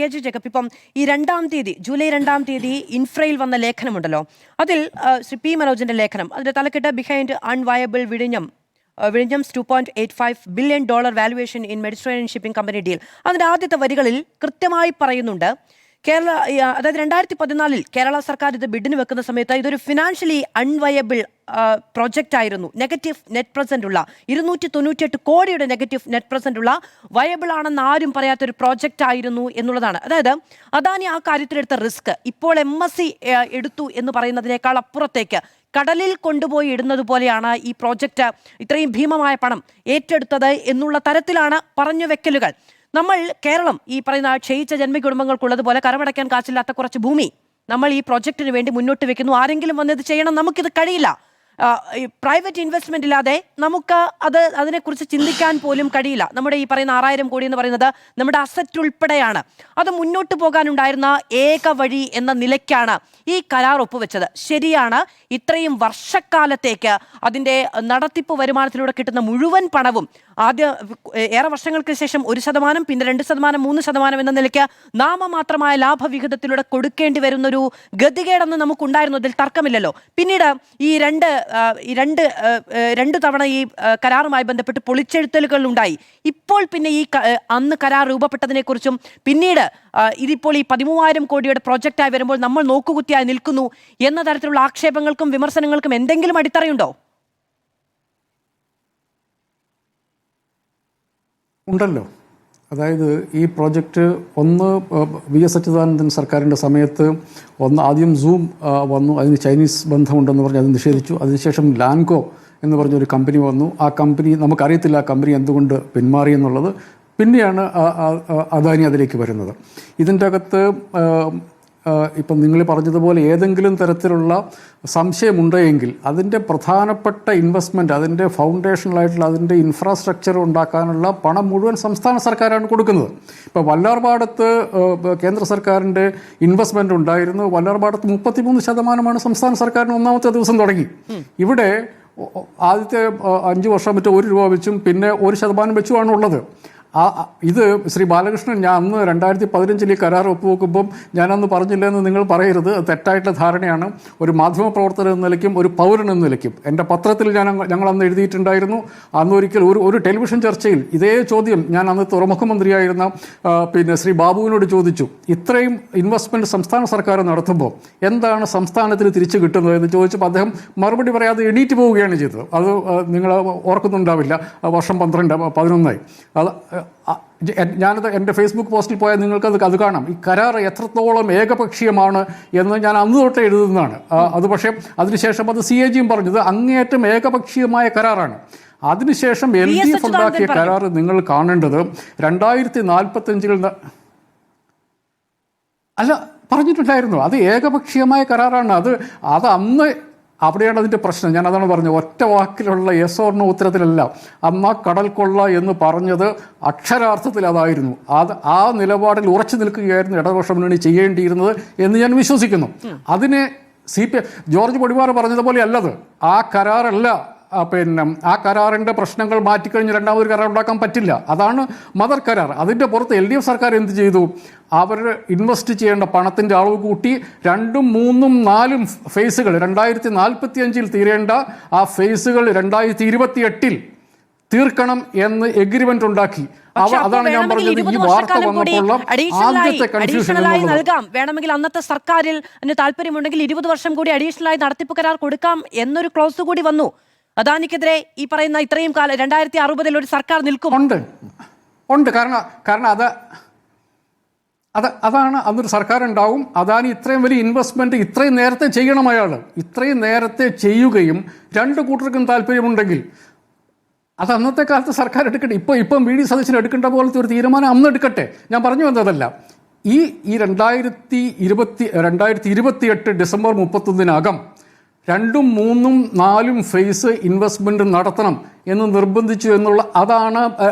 K J Jacob, ഇപ്പം ഈ July 2-ാം തീയതി ഇൻഫ്രയിൽ വന്ന ലേഖനമുണ്ടല്ലോ, അതിൽ ശ്രീ പി മനോജിന്റെ ലേഖനം, അതിന്റെ തലക്കെട്ട് ബിഹൈൻഡ് അൺവയബിൾ വിഴിഞ്ഞംസ് $2.85 billion valuation in Mediterranean shipping company deal. അതിന്റെ ആദ്യത്തെ വരികളിൽ കൃത്യമായി പറയുന്നുണ്ട്, അതായത് 2014 കേരള സർക്കാർ ഇത് ബിഡിന് വെക്കുന്ന സമയത്ത് ഇതൊരു ഫിനാൻഷ്യലി അൺവയബിൾ പ്രോജക്റ്റ് ആയിരുന്നു. നെഗറ്റീവ് നെറ്റ് പ്രസന്റ് ഉള്ള 298 കോടിയുടെ നെഗറ്റീവ് നെറ്റ് പ്രസന്റ് ഉള്ള വയബിൾ ആണെന്ന് ആരും പറയാത്തൊരു പ്രോജക്റ്റ് ആയിരുന്നു എന്നുള്ളതാണ്. അതായത് അദാനി ആ കാര്യത്തിലെടുത്ത റിസ്ക് ഇപ്പോൾ MSC എടുത്തു എന്ന് പറയുന്നതിനേക്കാൾ അപ്പുറത്തേക്ക് കടലിൽ കൊണ്ടുപോയി ഇടുന്നത് പോലെയാണ് ഈ പ്രോജക്റ്റ് ഇത്രയും ഭീമമായ പണം ഏറ്റെടുത്തത് എന്നുള്ള തരത്തിലാണ് പറഞ്ഞു വെക്കലുകൾ. നമ്മൾ കേരളം ഈ പറയുന്ന ക്ഷയിച്ച ജന്മകുടുംബങ്ങൾക്കുള്ളതുപോലെ കരമടയ്ക്കാൻ കാശില്ലാത്ത കുറച്ച് ഭൂമി നമ്മൾ ഈ പ്രോജക്റ്റിന് വേണ്ടി മുന്നോട്ട് വെക്കുന്നു. ആരെങ്കിലും വന്നത് ചെയ്യണം, നമുക്കിത് കഴിയില്ല. പ്രൈവറ്റ് ഇൻവെസ്റ്റ്മെന്റ് ഇല്ലാതെ നമുക്ക് അതിനെക്കുറിച്ച് ചിന്തിക്കാൻ പോലും കഴിയില്ല. നമ്മുടെ ഈ പറയുന്ന 6000 കോടി എന്ന് പറയുന്നത് നമ്മുടെ അസറ്റ് ഉൾപ്പെടെയാണ്. അത് മുന്നോട്ട് പോകാനുണ്ടായിരുന്ന ഏക വഴി എന്ന നിലയ്ക്കാണ് ഈ കരാർ ഒപ്പുവെച്ചത്. ശരിയാണ്, ഇത്രയും വർഷക്കാലത്തേക്ക് അതിൻ്റെ നടത്തിപ്പ് വരുമാനത്തിലൂടെ കിട്ടുന്ന മുഴുവൻ പണവും ഏറെ വർഷങ്ങൾക്ക് ശേഷം 1%, പിന്നെ 2%, 3% എന്ന നിലയ്ക്ക് നാമമാത്രമായ ലാഭവിഹിതത്തിലൂടെ കൊടുക്കേണ്ടി വരുന്നൊരു ഗതികേടെന്ന് നമുക്കുണ്ടായിരുന്നതിൽ തർക്കമില്ലല്ലോ. പിന്നീട് ഈ രണ്ട് തവണ ഈ കരാറുമായി ബന്ധപ്പെട്ട് പൊളിച്ചെഴുത്തലുകൾ ഉണ്ടായി. ഇപ്പോൾ പിന്നെ ഈ അന്ന് കരാർ രൂപപ്പെട്ടതിനെക്കുറിച്ചും പിന്നീട് ഇതിപ്പോൾ ഈ 13,000 കോടിയുടെ പ്രോജക്റ്റായി വരുമ്പോൾ നമ്മൾ നോക്കുകുത്തിയായി നിൽക്കുന്നു എന്ന തരത്തിലുള്ള ആക്ഷേപങ്ങൾക്കും വിമർശനങ്ങൾക്കും എന്തെങ്കിലും അടിത്തറയുണ്ടോ? ഉണ്ടല്ലോ. അതായത് ഈ പ്രോജക്റ്റ് VS അച്യുതാനന്ദൻ സർക്കാരിൻ്റെ സമയത്ത് ആദ്യം സൂം വന്നു, അതിന് ചൈനീസ് ബന്ധമുണ്ടെന്ന് പറഞ്ഞ് അത് നിഷേധിച്ചു. അതിനുശേഷം ലാൻകോ എന്ന് പറഞ്ഞൊരു കമ്പനി വന്നു. ആ കമ്പനി നമുക്കറിയത്തില്ല ആ കമ്പനി എന്തുകൊണ്ട് പിന്മാറി എന്നുള്ളത്. പിന്നെയാണ് അദാനി അതിലേക്ക് വരുന്നത്. ഇതിൻ്റെ അകത്ത് ഇപ്പം നിങ്ങൾ പറഞ്ഞതുപോലെ ഏതെങ്കിലും തരത്തിലുള്ള സംശയമുണ്ടെങ്കിൽ അതിൻ്റെ പ്രധാനപ്പെട്ട ഇൻവെസ്റ്റ്മെൻറ്റ്, അതിൻ്റെ ഫൗണ്ടേഷനിലായിട്ടുള്ള അതിൻ്റെ ഇൻഫ്രാസ്ട്രക്ചർ ഉണ്ടാക്കാനുള്ള പണം മുഴുവൻ സംസ്ഥാന സർക്കാരാണ് കൊടുക്കുന്നത്. ഇപ്പോൾ വല്ലാർപാടത്ത് കേന്ദ്ര സർക്കാരിൻ്റെ ഇൻവെസ്റ്റ്മെൻറ്റ് ഉണ്ടായിരുന്നു. വല്ലാർപാടത്ത് 33% സംസ്ഥാന സർക്കാരിന് ഒന്നാമത്തെ ദിവസം തുടങ്ങി. ഇവിടെ ആദ്യത്തെ 5 വർഷം മറ്റോ 1 രൂപ വെച്ചും പിന്നെ 1% വെച്ചുമാണ് ഉള്ളത്. ഇത് ശ്രീ ബാലകൃഷ്ണൻ, ഞാൻ അന്ന് 2015 ഈ കരാർ ഒപ്പുവെക്കുമ്പം ഞാനന്ന് പറഞ്ഞില്ല എന്ന് നിങ്ങൾ പറയരുത്. തെറ്റായിട്ടുള്ള ധാരണയാണ്. ഒരു മാധ്യമപ്രവർത്തകൻ എന്ന നിലയ്ക്കും ഒരു പൗരൻ എന്ന നിലയ്ക്കും എൻ്റെ പത്രത്തിൽ ഞങ്ങൾ അന്ന് എഴുതിയിട്ടുണ്ടായിരുന്നു. അന്ന് ഒരിക്കൽ ഒരു ടെലിവിഷൻ ചർച്ചയിൽ ഇതേ ചോദ്യം ഞാൻ അന്ന് തുറമുഖ മന്ത്രിയായിരുന്ന പിന്നെ ശ്രീ ബാബുവിനോട് ചോദിച്ചു. ഇത്രയും ഇൻവെസ്റ്റ്മെൻറ്റ് സംസ്ഥാന സർക്കാർ നടത്തുമ്പോൾ എന്താണ് സംസ്ഥാനത്തിന് തിരിച്ചു കിട്ടുന്നത് എന്ന് ചോദിച്ചപ്പോൾ അദ്ദേഹം മറുപടി പറയാതെ എണീറ്റ് പോവുകയാണ് ചെയ്തത്. അത് നിങ്ങൾ ഓർക്കുന്നുണ്ടാവില്ല, വർഷം 11 ഞാനത് എൻ്റെ ഫേസ്ബുക്ക് പോസ്റ്റിൽ പോയാൽ നിങ്ങൾക്കത് കാണാം. ഈ കരാർ എത്രത്തോളം ഏകപക്ഷീയമാണ് എന്ന് ഞാൻ അന്ന് തൊട്ട് എഴുതുന്നതാണ്. അത് പക്ഷേ അതിനുശേഷം അത് CAG പറഞ്ഞത് അങ്ങേയറ്റം ഏകപക്ഷീയമായ കരാറാണ്. അതിനുശേഷം LDF ഉണ്ടാക്കിയ കരാർ നിങ്ങൾ കാണേണ്ടത് 2045 അല്ല പറഞ്ഞിട്ടുണ്ടായിരുന്നു. അത് ഏകപക്ഷീയമായ കരാറാണ്. അത് അന്ന് അവിടെയാണ് അതിൻ്റെ പ്രശ്നം. ഞാൻ അതാണ് പറഞ്ഞത്, ഒറ്റ വാക്കിലുള്ള യെസ് ഓർ നോ ഉത്തരത്തിലല്ല. അന്ന് കടൽ കൊള്ള എന്ന് പറഞ്ഞത് അക്ഷരാർത്ഥത്തിൽ അതായിരുന്നു. ആ നിലപാടിൽ ഉറച്ചു നിൽക്കുകയായിരുന്നു ഇടതുപക്ഷ മുന്നണി ചെയ്യേണ്ടിയിരുന്നത് എന്ന് ഞാൻ വിശ്വസിക്കുന്നു. അതിനെ ജോർജ് പൊടിവാർ പറഞ്ഞതുപോലെ അല്ലത്. ആ കരാറല്ല, പിന്നെ ആ കരാറിൻ്റെ പ്രശ്നങ്ങൾ മാറ്റിക്കഴിഞ്ഞ് രണ്ടാമതൊരു കരാർ ഉണ്ടാക്കാൻ പറ്റില്ല. അതാണ് മദർ കരാർ. അതിൻ്റെ പുറത്ത് LDF സർക്കാർ എന്ത് ചെയ്തു? അവർ ഇൻവെസ്റ്റ് ചെയ്യേണ്ട പണത്തിൻ്റെ അളവ് കൂട്ടി 2, 3, 4 ഫേസുകൾ 2045 തീരേണ്ട ആ ഫേസുകൾ 2028 തീർക്കണം എന്ന് എഗ്രിമെന്റ് ഉണ്ടാക്കി. അതാണ് ഞാൻ പറഞ്ഞത്, ഈ വാർത്ത വന്നപ്പോൾ ആദ്യത്തെ കൺഫ്യൂഷൻ നൽകാം. വേണമെങ്കിൽ അന്നത്തെ സർക്കാരിൽ താല്പര്യമുണ്ടെങ്കിൽ 20 വർഷം കൂടി അഡീഷണൽ ആയി നടത്തിപ്പ് കരാർ കൊടുക്കാം എന്നൊരു ക്ലോസ് കൂടി വന്നു. അദാനിക്കെതിരെ ഈ പറയുന്ന ഇത്രയും കാലം 2060 ഒരു സർക്കാർ നിൽക്കും. ഉണ്ട്. കാരണം അതാണ് അന്നൊരു സർക്കാർ ഉണ്ടാവും. അദാനി ഇത്രയും വലിയ ഇൻവെസ്റ്റ്മെന്റ് ഇത്രയും നേരത്തെ ചെയ്യണം. അയാൾ ഇത്രയും നേരത്തെ ചെയ്യുകയും 2 കൂട്ടർക്കും താല്പര്യമുണ്ടെങ്കിൽ അത് അന്നത്തെ കാലത്ത് സർക്കാർ എടുക്കട്ടെ. ഇപ്പം VD സതീശൻ എടുക്കേണ്ട പോലത്തെ ഒരു തീരുമാനം അന്ന് എടുക്കട്ടെ. ഞാൻ പറഞ്ഞു വന്നതല്ല, ഈ 2028 ഡിസംബർ 31 2, 3, 4 ഫേസ് ഇൻവെസ്റ്റ്മെൻറ്റ് നടത്തണം എന്ന് നിർബന്ധിച്ചു എന്നുള്ള അതാണ്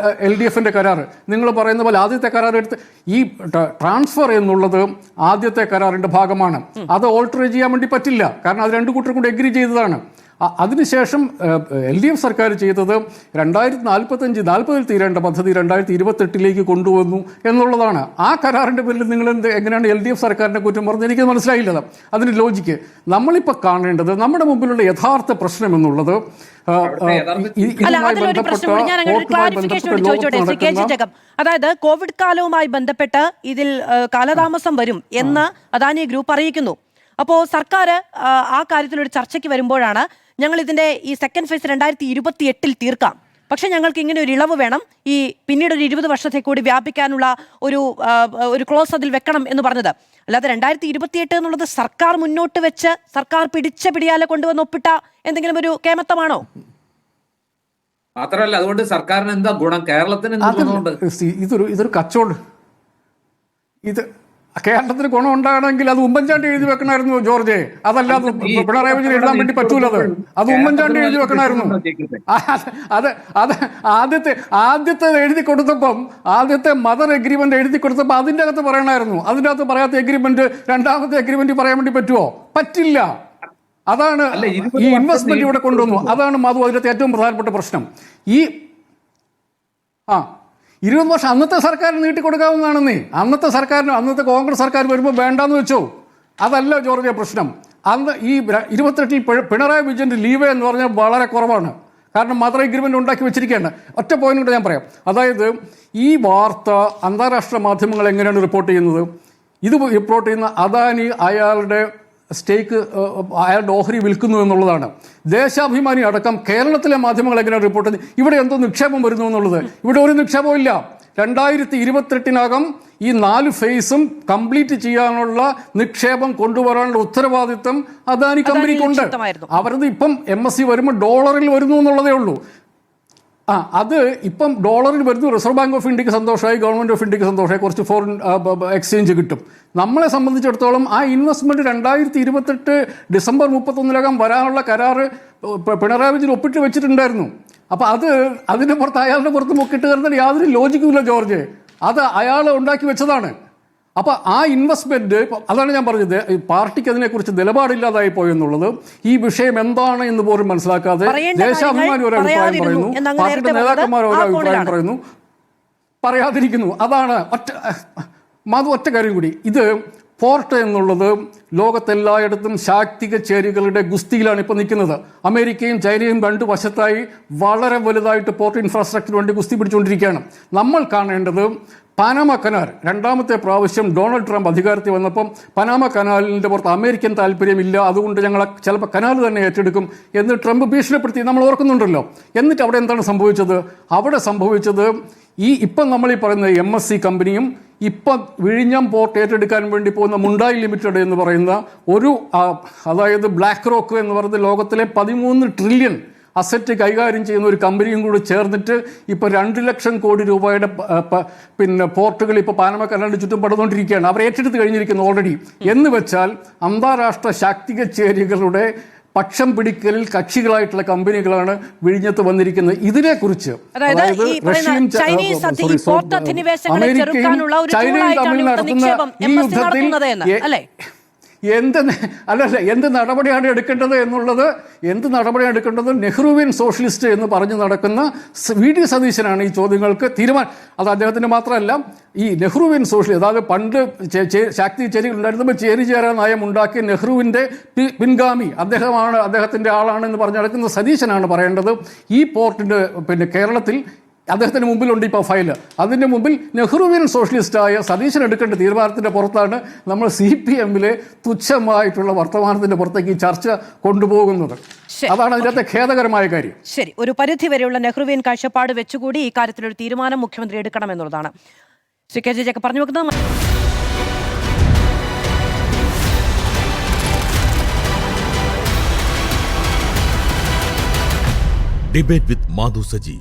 LDFൻ്റെ കരാർ. നിങ്ങൾ പറയുന്ന പോലെ ആദ്യത്തെ കരാർ എടുത്ത് ഈ ട്രാൻസ്ഫർ എന്നുള്ളത് ആദ്യത്തെ കരാറിൻ്റെ ഭാഗമാണ്. അത് ഓൾട്ടർ ചെയ്യാൻ വേണ്ടി പറ്റില്ല. കാരണം അത് 2 കൂട്ടർ കൂടി എഗ്രി ചെയ്തതാണ്. അതിനുശേഷം LDF സർക്കാർ ചെയ്തത് 2040 തീരേണ്ട പദ്ധതി 2028 കൊണ്ടുവന്നു എന്നുള്ളതാണ്. ആ കരാറിൻ്റെ പേരിൽ നിങ്ങൾ എങ്ങനെയാണ് LDF സർക്കാരിനെ കുറ്റം പറഞ്ഞത്? എനിക്ക് മനസ്സിലായില്ല അതിൻ്റെ ലോജിക്ക്. നമ്മളിപ്പോൾ കാണേണ്ടത് നമ്മുടെ മുമ്പിലുള്ള യഥാർത്ഥ പ്രശ്നം എന്നുള്ളത് അതായത് കോവിഡ് കാലവുമായി ബന്ധപ്പെട്ട് ഇതിൽ കാലതാമസം വരും എന്ന് അദാനി ഗ്രൂപ്പ് അറിയിക്കുന്നു. അപ്പോൾ സർക്കാർ ആ കാര്യത്തിലൊരു ചർച്ചയ്ക്ക് വരുമ്പോഴാണ് ഞങ്ങൾ ഇതിന്റെ ഈ സെക്കൻഡ് ഫേസ് 2028 തീർക്കാം, പക്ഷെ ഞങ്ങൾക്ക് ഇങ്ങനെ ഒരു ഇളവ് വേണം, ഈ പിന്നീട് ഒരു 20 വർഷത്തെ കൂടി വ്യാപിക്കാനുള്ള ഒരു ക്ലോസ് അതിൽ വെക്കണം എന്ന് പറഞ്ഞത്. അല്ലാതെ 2028 എന്നുള്ളത് സർക്കാർ മുന്നോട്ട് വെച്ച് സർക്കാർ പിടിച്ച പിടിയാലെ കൊണ്ടുവന്ന് ഒപ്പിട്ട എന്തെങ്കിലും ഒരു കേമത്തമാണോ? മാത്രമല്ല, അതുകൊണ്ട് സർക്കാരിന് എന്താ ഗുണം? കേരളത്തിന് ഇതൊരു കച്ചവടം. ഇത് കേരളത്തിന് ഗുണം ഉണ്ടാകണമെങ്കിൽ അത് ഉമ്മൻചാണ്ടി എഴുതി വെക്കണമായിരുന്നു ജോർജ്. അതല്ലാതെ പിണറായി വിജയൻ എഴുതാൻ വേണ്ടി പറ്റൂലത്. അത് ഉമ്മൻചാണ്ടി എഴുതി വെക്കണമായിരുന്നു. ആദ്യത്തെ എഴുതി കൊടുത്തപ്പം, ആദ്യത്തെ മദർ എഗ്രിമെന്റ് എഴുതി കൊടുത്തപ്പോൾ അതിൻ്റെ അകത്ത് പറയണമായിരുന്നു. അതിൻ്റെ അകത്ത് പറയാത്ത എഗ്രിമെന്റ് രണ്ടാമത്തെ എഗ്രിമെന്റ് പറയാൻ വേണ്ടി പറ്റുമോ? പറ്റില്ല. അതാണ് ഈ ഇൻവെസ്റ്റ്മെന്റ് ഇവിടെ കൊണ്ടുവന്നു. അതാണ് മധു അതിനകത്ത് ഏറ്റവും പ്രധാനപ്പെട്ട പ്രശ്നം. 20 വർഷം അന്നത്തെ സർക്കാരിന് നീട്ടിക്കൊടുക്കാവുന്നതാണെന്നേ. അന്നത്തെ കോൺഗ്രസ് സർക്കാർ വരുമ്പോൾ വേണ്ടാന്ന് വെച്ചോ. അതല്ല ജോർജിയ പ്രശ്നം. അന്ന് ഈ 28 പിണറായി വിജയൻ്റെ ലീവ് എന്ന് പറഞ്ഞാൽ വളരെ കുറവാണ്. കാരണം മദർ എഗ്രിമെന്റ് ഉണ്ടാക്കി വെച്ചിരിക്കുകയാണ്. ഒറ്റ പോയിന്റ് കൂടെ ഞാൻ പറയാം. അതായത് ഈ വാർത്ത അന്താരാഷ്ട്ര മാധ്യമങ്ങൾ എങ്ങനെയാണ് റിപ്പോർട്ട് ചെയ്യുന്നത്? ഇത് റിപ്പോർട്ട് ചെയ്യുന്ന അദാനി അയാളുടെ സ്റ്റേക്ക്, അയാളുടെ ഓഹരി വിൽക്കുന്നു എന്നുള്ളതാണ്. ദേശാഭിമാനി അടക്കം കേരളത്തിലെ മാധ്യമങ്ങൾ എങ്ങനെയാണ് റിപ്പോർട്ട് ചെയ്യുന്നത്? ഇവിടെ എന്തോ നിക്ഷേപം വരുന്നു എന്നുള്ളത്. ഇവിടെ ഒരു നിക്ഷേപവും ഇല്ല. 2028 ഈ 4 ഫേസും കംപ്ലീറ്റ് ചെയ്യാനുള്ള നിക്ഷേപം കൊണ്ടുവരാനുള്ള ഉത്തരവാദിത്തം അദാനി കമ്പനിക്കുണ്ട്. അവരത് ഇപ്പം MSC വരുമ്പോൾ ഡോളറിൽ വരുന്നു എന്നുള്ളതേ ഉള്ളൂ. അത് ഇപ്പം ഡോളറിൽ വരുന്നു. റിസർവ് ബാങ്ക് ഓഫ് ഇന്ത്യക്ക് സന്തോഷമായി, ഗവൺമെൻറ് ഓഫ് ഇന്ത്യക്ക് സന്തോഷമായി, കുറച്ച് ഫോറിൻ എക്സ്ചേഞ്ച് കിട്ടും. നമ്മളെ സംബന്ധിച്ചിടത്തോളം ആ ഇൻവെസ്റ്റ്മെൻറ്റ് 2028 ഡിസംബർ 31 വരാനുള്ള കരാറ് പിണറായി വിജയൻ ഒപ്പിട്ട് വെച്ചിട്ടുണ്ടായിരുന്നു. അപ്പോൾ അതിൻ്റെ പുറത്ത് അയാളുടെ പുറത്ത് മുക്കിട്ട് കയറുന്നതിന് യാതൊരു ലോജിക്കുമില്ല ജോർജ്. അത് അയാൾ ഉണ്ടാക്കി വെച്ചതാണ്. അപ്പോൾ ആ ഇൻവെസ്റ്റ്മെന്റ്, അതാണ് ഞാൻ പറഞ്ഞത്, പാർട്ടിക്ക് അതിനെക്കുറിച്ച് നിലപാടില്ലാതായി പോയെന്നുള്ളത്. ഈ വിഷയം എന്താണ് എന്ന് പോലും മനസ്സിലാക്കാതെ ദേശാഭിമാനി ഒരു അഭിപ്രായം പറയുന്നു, പാർട്ടിയുടെ നേതാക്കന്മാർ ഒരു അഭിപ്രായം പറയുന്നു, പറയാതിരിക്കുന്നു. അതാണ് ഒറ്റ കാര്യം കൂടി. ഇത് പോർട്ട് എന്നുള്ളത് ലോകത്തെല്ലായിടത്തും ശാക്തിക ചേരികളുടെ ഗുസ്തിയിലാണ് ഇപ്പോൾ നിൽക്കുന്നത്. അമേരിക്കയും ചൈനയും 2 വശത്തായി വളരെ വലുതായിട്ട് പോർട്ട് ഇൻഫ്രാസ്ട്രക്ചർ വേണ്ടി ഗുസ്തി പിടിച്ചുകൊണ്ടിരിക്കുകയാണ്. നമ്മൾ കാണേണ്ടത് പനാമ കനാൽ. 2ാമത്തെ പ്രാവശ്യം ഡൊണാൾഡ് ട്രംപ് അധികാരത്തിൽ വന്നപ്പം പനാമ കനാലിൻ്റെ പുറത്ത് അമേരിക്കൻ താല്പര്യമില്ല, അതുകൊണ്ട് ഞങ്ങൾ ചിലപ്പോൾ കനാൽ തന്നെ ഏറ്റെടുക്കും എന്ന് ട്രംപ് ഭീഷണിപ്പെടുത്തി, നമ്മൾ ഓർക്കുന്നുണ്ടല്ലോ. എന്നിട്ട് അവിടെ എന്താണ് സംഭവിച്ചത്? അവിടെ സംഭവിച്ചത് ഇപ്പം നമ്മൾ ഈ പറയുന്ന MSC കമ്പനിയും ഇപ്പം വിഴിഞ്ഞം പോർട്ട് ഏറ്റെടുക്കാൻ വേണ്ടി പോകുന്ന മുണ്ടായി ലിമിറ്റഡ് എന്ന് പറയുന്ന അതായത് ബ്ലാക്ക് റോക്ക് എന്ന് പറയുന്ന ലോകത്തിലെ 13 ട്രില്യൺ അസറ്റ് കൈകാര്യം ചെയ്യുന്ന ഒരു കമ്പനിയും കൂടി ചേർന്നിട്ട് ഇപ്പോൾ 2 ലക്ഷം കോടി രൂപയുടെ പോർട്ടുകൾ ഇപ്പോൾ പാനമ കനാലിന് ചുറ്റും പടുന്നുകൊണ്ടിരിക്കുകയാണ്. അവർ ഏറ്റെടുത്ത് കഴിഞ്ഞിരിക്കുന്നു ഓൾറെഡി. എന്ന് വെച്ചാൽ അന്താരാഷ്ട്ര ശാക്തിക ചേരികളുടെ പക്ഷം പിടിക്കലിൽ കക്ഷികളായിട്ടുള്ള കമ്പനികളാണ് വിഴിഞ്ഞത്ത് വന്നിരിക്കുന്നത്. ഇതിനെക്കുറിച്ച് അതായത് റഷ്യയും അമേരിക്കയും ചൈനയും തമ്മിൽ നടത്തുന്ന ഈ യുദ്ധത്തിൽ എന്ത് നടപടിയാണ് എടുക്കേണ്ടത് എന്നുള്ളത്, നെഹ്റുവിയൻ സോഷ്യലിസ്റ്റ് എന്ന് പറഞ്ഞ് നടക്കുന്ന VD സതീശനാണ് ഈ ചോദ്യങ്ങൾക്ക് തീരുമാനം. അത് അദ്ദേഹത്തിന് മാത്രമല്ല, ഈ നെഹ്റുവിയൻ സോഷ്യലിസ്റ്റ്, അതായത് പണ്ട് ശാക്തി ചേരികൾ ഉണ്ടായിരുന്നപ്പോൾ ചേരിചേരാ നയം ഉണ്ടാക്കിയ നെഹ്റുവിൻ്റെ പിൻഗാമി അദ്ദേഹത്തിൻ്റെ ആളാണെന്ന് പറഞ്ഞ് നടക്കുന്ന സതീശനാണ് പറയേണ്ടത്. ഈ പോർട്ടിൻ്റെ കേരളത്തിൽ അദ്ദേഹത്തിന് മുമ്പിലുണ്ട് ഇപ്പോൾ ഫയല്. അതിൻ്റെ മുമ്പിൽ നെഹ്റുവിയൻ സോഷ്യലിസ്റ്റായ സതീശൻ എടുക്കേണ്ട തീരുമാനത്തിൻ്റെ പുറത്താണ് നമ്മൾ CPMലെ തുച്ഛമായിട്ടുള്ള വർത്തമാനത്തിൻ്റെ പുറത്തേക്ക് ഈ ചർച്ച കൊണ്ടുപോകുന്നത്. അതാണ് അതിനകത്തെ ഖേദകരമായ കാര്യം. ശരി, ഒരു പരിധി വരെയുള്ള നെഹ്റുവിയൻ കാഴ്ചപ്പാട് വെച്ചുകൂടി ഈ കാര്യത്തിലൊരു തീരുമാനം മുഖ്യമന്ത്രി എടുക്കണമെന്നുള്ളതാണ് ശ്രീ KJ ജേക്കബ് പറഞ്ഞു വെക്കുന്നത്. ഡിബേറ്റ് വിത്ത് മാധു സജി.